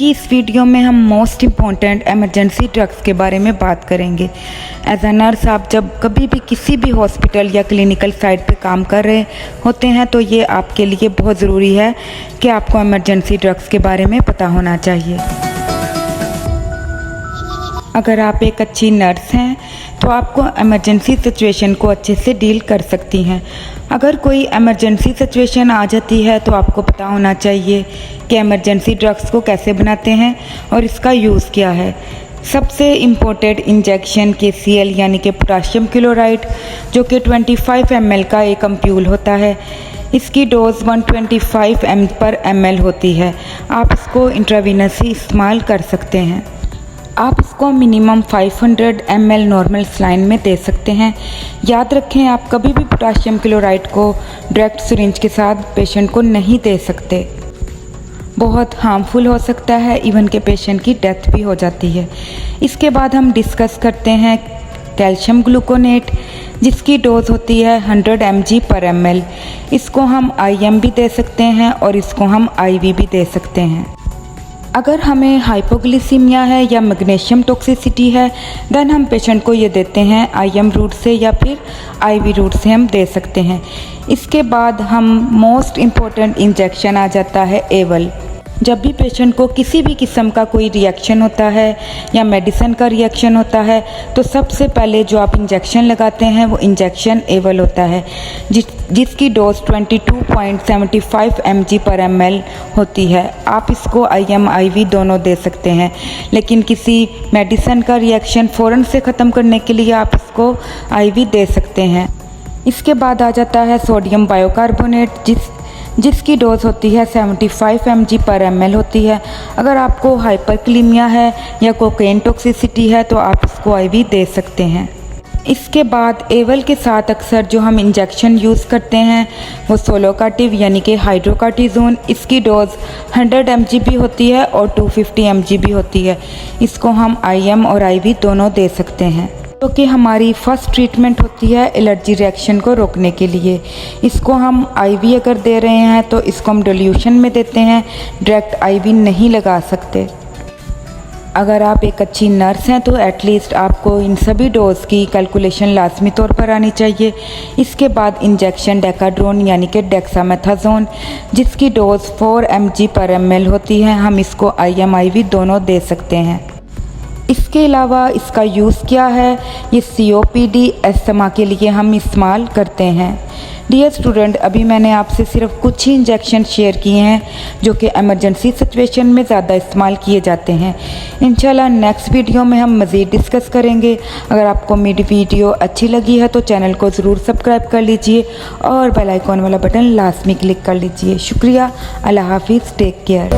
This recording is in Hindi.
कि इस वीडियो में हम मोस्ट इम्पॉर्टेंट इमरजेंसी ड्रग्स के बारे में बात करेंगे। एज अ नर्स आप जब कभी भी किसी भी हॉस्पिटल या क्लिनिकल साइट पे काम कर रहे होते हैं तो ये आपके लिए बहुत ज़रूरी है कि आपको इमरजेंसी ड्रग्स के बारे में पता होना चाहिए। अगर आप एक अच्छी नर्स हैं तो आपको इमरजेंसी सिचुएशन को अच्छे से डील कर सकती हैं। अगर कोई इमरजेंसी सिचुएशन आ जाती है तो आपको पता होना चाहिए कि इमरजेंसी ड्रग्स को कैसे बनाते हैं और इसका यूज़ क्या है। सबसे इम्पोर्टेंट इंजेक्शन KCl यानी कि पोटाशियम क्लोराइड, जो कि 25 ml का एक अम्प्यूल होता है। इसकी डोज 125 ml होती है। आप इसको इंट्रावीनस ही इस्तेमाल कर सकते हैं। आप इसको मिनिमम 500 ml नॉर्मल सलाइन में दे सकते हैं। याद रखें, आप कभी भी पोटाशियम क्लोराइड को डायरेक्ट सिरिंज के साथ पेशेंट को नहीं दे सकते। बहुत हार्मफुल हो सकता है, इवन के पेशेंट की डेथ भी हो जाती है। इसके बाद हम डिस्कस करते हैं कैल्शियम ग्लूकोनेट, जिसकी डोज होती है 100 mg/ml। इसको हम IM भी दे सकते हैं और इसको हम IV भी दे सकते हैं। अगर हमें हाइपोग्लिसीमिया है या मैग्नीशियम टॉक्सिसिटी है देन हम पेशेंट को ये देते हैं IM रूट से या फिर IV रूट से हम दे सकते हैं। इसके बाद हम मोस्ट इम्पॉर्टेंट इंजेक्शन आ जाता है एवल। जब भी पेशेंट को किसी भी किस्म का कोई रिएक्शन होता है या मेडिसिन का रिएक्शन होता है तो सबसे पहले जो आप इंजेक्शन लगाते हैं वो इंजेक्शन एवल होता है, जिसकी डोज 22.75 mg/ml होती है। आप इसको IM IV दोनों दे सकते हैं, लेकिन किसी मेडिसिन का रिएक्शन फ़ौरन से ख़त्म करने के लिए आप इसको IV दे सकते हैं। इसके बाद आ जाता है सोडियम बाइकार्बोनेट, जिसकी डोज होती है 75 mg/ml होती है। अगर आपको हाइपरक्लीमिया है या कोकेन टॉक्सिसिटी है तो आप इसको IV दे सकते हैं। इसके बाद एवल के साथ अक्सर जो हम इंजेक्शन यूज़ करते हैं वो सोलोकाटिव यानी कि हाइड्रोकार्टिजोन। इसकी डोज 100 mg भी होती है और 250 mg भी होती है। इसको हम IM और IV दोनों दे सकते हैं, जो कि हमारी फर्स्ट ट्रीटमेंट होती है एलर्जी रिएक्शन को रोकने के लिए। इसको हम IV अगर दे रहे हैं तो इसको हम डिल्यूशन में देते हैं, डायरेक्ट IV नहीं लगा सकते। अगर आप एक अच्छी नर्स हैं तो एटलीस्ट आपको इन सभी डोज की कैलकुलेशन लाजमी तौर पर आनी चाहिए। इसके बाद इंजेक्शन डेकाड्रोन यानी कि डेक्सामेथाजोन, जिसकी डोज 4 mg/ml होती है। हम इसको IM IV दोनों दे सकते हैं। इसके अलावा इसका यूज़ क्या है, ये COPD अस्थमा के लिए हम इस्तेमाल करते हैं। डियर स्टूडेंट, अभी मैंने आपसे सिर्फ कुछ ही इंजेक्शन शेयर किए हैं जो कि इमरजेंसी सिचुएशन में ज़्यादा इस्तेमाल किए जाते हैं। इंशाल्लाह नेक्स्ट वीडियो में हम मज़ीद डिस्कस करेंगे। अगर आपको मेरी वीडियो अच्छी लगी है तो चैनल को ज़रूर सब्सक्राइब कर लीजिए और बेल आइकॉन वाला बटन लाजमी क्लिक कर लीजिए। शुक्रिया। अल्लाह हाफिज़। Take care.